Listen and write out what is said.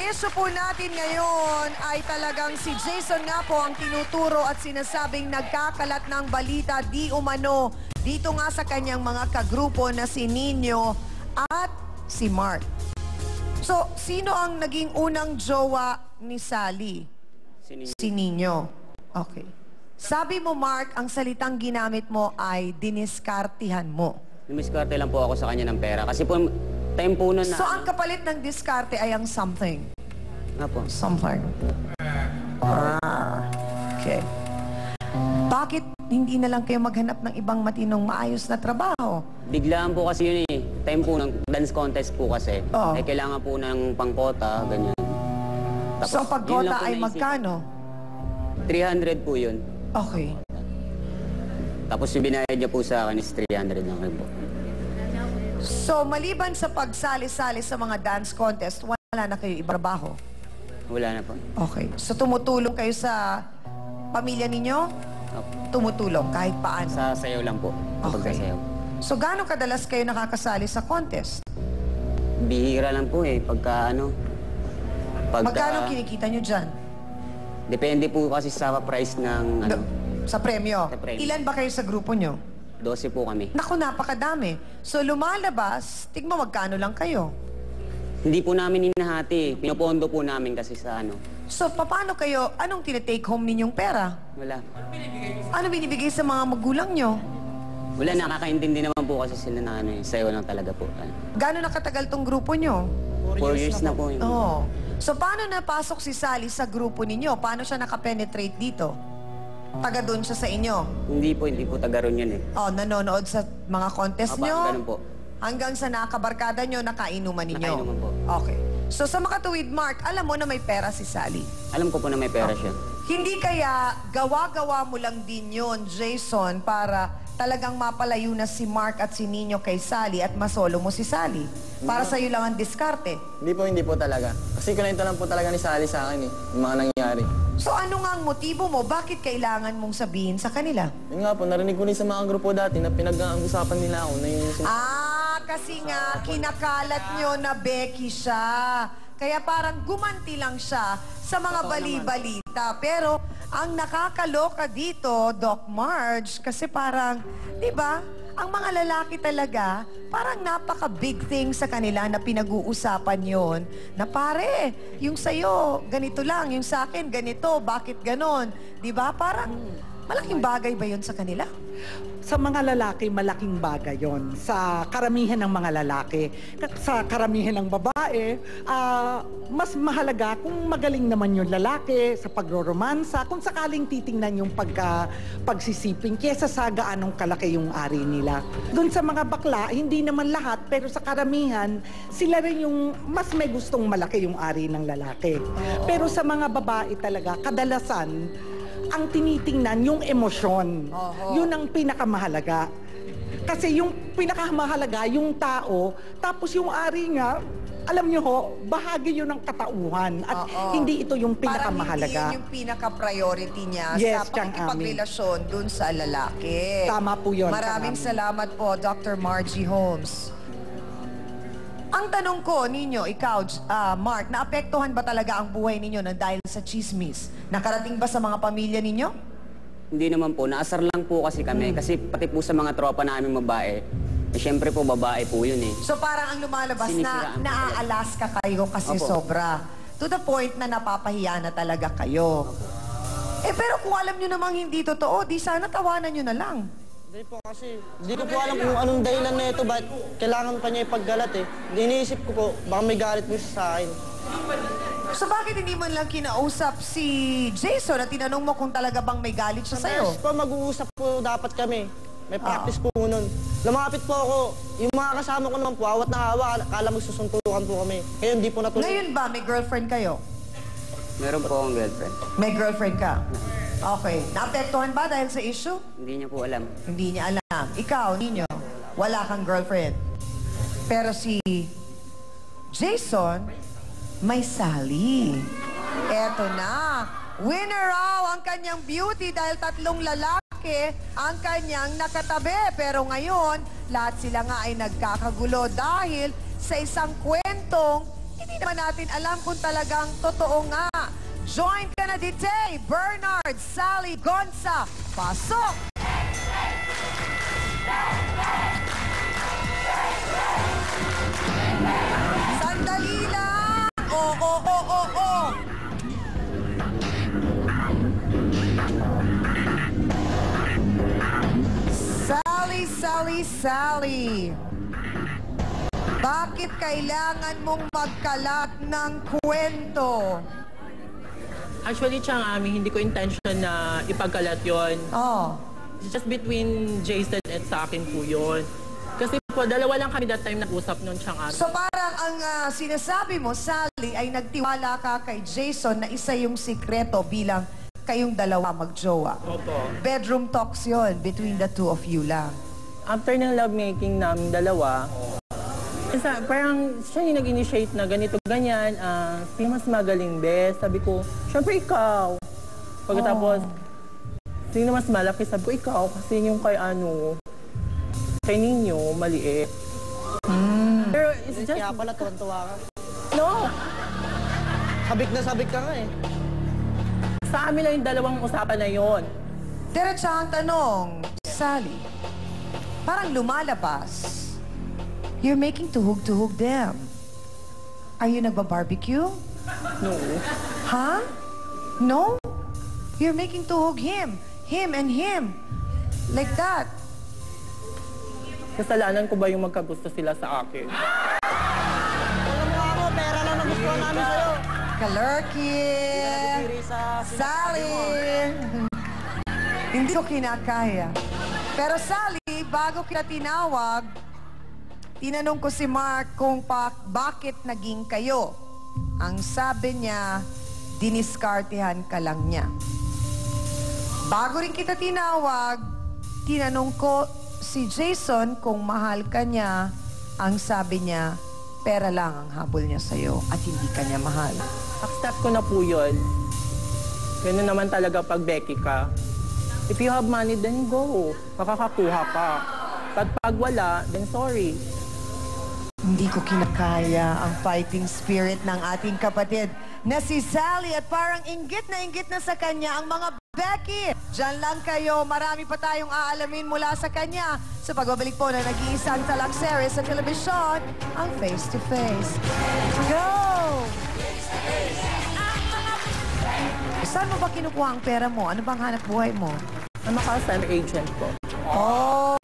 issue po natin ngayon ay talagang si Jason nga po ang tinuturo at sinasabing nagkakalat ng balita di umano dito nga sa kanyang mga kagrupo na si Nino at si Mark. So, sino ang naging unang jowa ni Sally? Si Nino. Okay. Sabi mo, Mark, ang salitang ginamit mo ay diniskartihan mo. Dumiskarte lang po ako sa kanya ng pera. Kasi po, time po na So, ang kapalit ng diskarte ay ang something? Nga po. Something. Okay. Bakit hindi na lang kayo maghanap ng ibang matinong maayos na trabaho? Biglaan po kasi yun eh. Time po ng dance contest po kasi. Oo. Eh, kailangan po ng pangkota, ganyan. Tapos, So, ang yun lang pagkota po ay naisip. magkano? 300 po yun. Okay. Tapos yung binayad niya po sa akin is 300 lang rin po. So, maliban sa pagsali-sali sa mga dance contest, wala na kayo ibrabaho? Wala na po. Okay. So, tumutulong kayo sa pamilya ninyo? Opo. Tumutulong kahit paano? Sa sayaw lang po. Kapag Okay. sayaw. So, gaano kadalas kayo nakakasali sa contest? Bihira lang po eh. Pagka ano. Magkano kinikita nyo dyan? Depende po kasi sa price ng ano. Sa premyo? Sa premyo. Ilan ba kayo sa grupo nyo? 12 po kami. Naku, napakadami. So, lumalabas, tigmo magkano lang kayo? Hindi po namin hinahati. Pinopondo po namin kasi sa ano. So, paano kayo, anong tinitake home ninyong pera? Wala. Ano binibigay sa mga magulang nyo? Wala, nakakaintindi naman po kasi sila na ano eh. Sayaw lang talaga po. Gano'n nakatagal tong grupo nyo? 4 years na po. Oo. So, paano napasok si Sally sa grupo ninyo? Paano siya nakapenetrate dito? Taga doon siya sa inyo? Hindi po taga ron yun eh. Oh, nanonood sa mga contest Apa, nyo? ganun po. Hanggang sa nakabarkada nyo, nakainuman ninyo? Nakainuman po. Okay. So, sa makatuwid, Mark, alam mo na may pera si Sally. Alam ko po na may pera siya. Hindi kaya gawa-gawa mo lang din yun, Jason, para talagang mapalayo na si Mark at si Nino kay Sally at masolo mo si Sally? Para sa'yo lang ang diskarte? Hindi po talaga. Kasi kinento lang po talaga ni Sally sa akin eh, yung mga nangyayari. So ano nga ang motibo mo? Bakit kailangan mong sabihin sa kanila? Yun nga po, narinig ko rin sa mga grupo dati na pinag-uusapan nila ako na yung... Kasi nga, kinakalat nyo na Becky siya. Kaya parang gumanti lang siya sa mga bali-balita. Pero ang nakakaloka dito, Doc Marge, kasi parang, di ba, ang mga lalaki talaga, parang napaka-big thing sa kanila na pinag-uusapan yon. Na pare, yung sa'yo, ganito lang, yung sa akin, ganito, bakit ganon? Di ba? Parang malaking bagay ba yun sa kanila? Sa mga lalaki, malaking bagay yon. Sa karamihan ng mga lalaki. Sa karamihan ng babae, mas mahalaga kung magaling naman yung lalaki sa pagroromansa, kung sakaling titingnan yung pagsisiping, kesa sa gaanong kalaki yung ari nila. Doon sa mga bakla, hindi naman lahat, pero sa karamihan, sila rin yung mas may gustong malaki yung ari ng lalaki. Pero sa mga babae talaga, kadalasan, ang tinitingnan yung emosyon. Yun ang pinakamahalaga. Kasi yung pinakamahalaga, yung tao, tapos yung ari nga, alam nyo ho, bahagi yun ng katauhan. At hindi ito yung pinakamahalaga. Parang hindi yun yung pinaka-priority niya Yes, sa pakikipagrelasyon dun sa lalaki. Tama po yun. Maraming salamat po, Dr. Margie Holmes. Ang tanong ko ninyo, ikaw, Mark, naapektuhan ba talaga ang buhay ninyo na dahil sa chismis? Nakarating ba sa mga pamilya ninyo? Hindi naman po. Naasar lang po kasi kami. Kasi pati po sa mga tropa namin babae, eh, syempre po babae po yun eh. So parang ang lumalabas na Sinisiraan po naaalas ka kayo kasi Opo. sobra. To the point na napapahiya na talaga kayo. Eh pero kung alam nyo namang hindi totoo, di sana tawanan nyo na lang. Hindi po kasi, hindi ko po alam kung anong dahilan na ito, ba't kailangan pa niya ipaggalat eh. Iniisip ko po, baka may galit mo siya sa akin. So bakit hindi mo lang kinausap si Jason at tinanong mo kung talaga bang may galit siya sa'yo? Yes po, mag-uusap po dapat kami. May practice po nun. Lumapit po ako, yung mga kasama ko naman po, awat na hawa, akala magsusuntukan po kami. Kaya hindi po natuloy. Ngayon ba, may girlfriend kayo? Meron po akong girlfriend. May girlfriend ka? Okay. Naapektuhan ba dahil sa issue? Hindi niya po alam. Hindi niya alam. Ikaw, Nino, wala kang girlfriend. Pero si Jason, may Sally. Eto na. Winner raw ang kanyang beauty dahil 3 lalaki ang kanyang nakatabi. Pero ngayon, lahat sila nga ay nagkakagulo dahil sa isang kwentong hindi naman natin alam kung talagang totoo nga. Join ka na Ditay, Bernard, Sally, Gonza. Pasok! Sandali lang! Oo. Sally. Bakit kailangan mong magkalat ng kwento? Actually, Chang Ami, hindi ko intention na ipagkalat yon. Oh. It's just between Jason at sa akin po yun. Kasi po, dalawa lang kami that time nag-usap noon, Chang Ami. So parang ang sinasabi mo, Sally, ay nagtiwala ka kay Jason na isa yung sikreto bilang kayong dalawa magjowa. Opo. Bedroom talks yon between the two of you lang. After ng lovemaking namin dalawa, parang siya yung nag-initiate na ganito, ganyan. Sino mas magaling, best? Sabi ko, syempre ikaw. Pagkatapos, sino mas malaki? Sabi ko, ikaw. Kasi yung kay ninyo, maliit. Pero it's just, Kaya pala, tuwan-tuwa ka. no. Sabik ka nga eh. Sa amin lang yung dalawang usapan na yon. Diretsa ang tanong, Sally, parang lumalabas. You're making tuhog them. Are you nagba-barbecue? No. Huh? No? You're making tuhog him and him. Like that. Kasalanan ko ba yung magkagusto sila sa akin? Alam mo ako, pera lang nagustuhan namin sa'yo. Kalurky! Sally! Hindi ko kinakaya. Pero Sally, bago kita tinawag, tinanong ko si Mark kung bakit naging kayo. Ang sabi niya, diniskartehan ka lang niya. Bago rin kita tinawag, tinanong ko si Jason kung mahal ka niya. Ang sabi niya, pera lang ang habol niya sa'yo at hindi ka niya mahal. Accept ko na po yun. Ganun naman talaga pag Becky ka. If you have money, then go. Makakakuha ka. But pag wala, then sorry. Hindi ko kinakaya ang fighting spirit ng ating kapatid na si Sally at parang inggit na sa kanya ang mga Becky. Diyan lang kayo, marami pa tayong aalamin mula sa kanya sa pagbabalik po na nag-iisang talakserie sa telebisyon, ang Face to Face. Go! Saan mo ba kinukuha ang pera mo? Ano bang hanap buhay mo? I'm a call center agent po. Oh,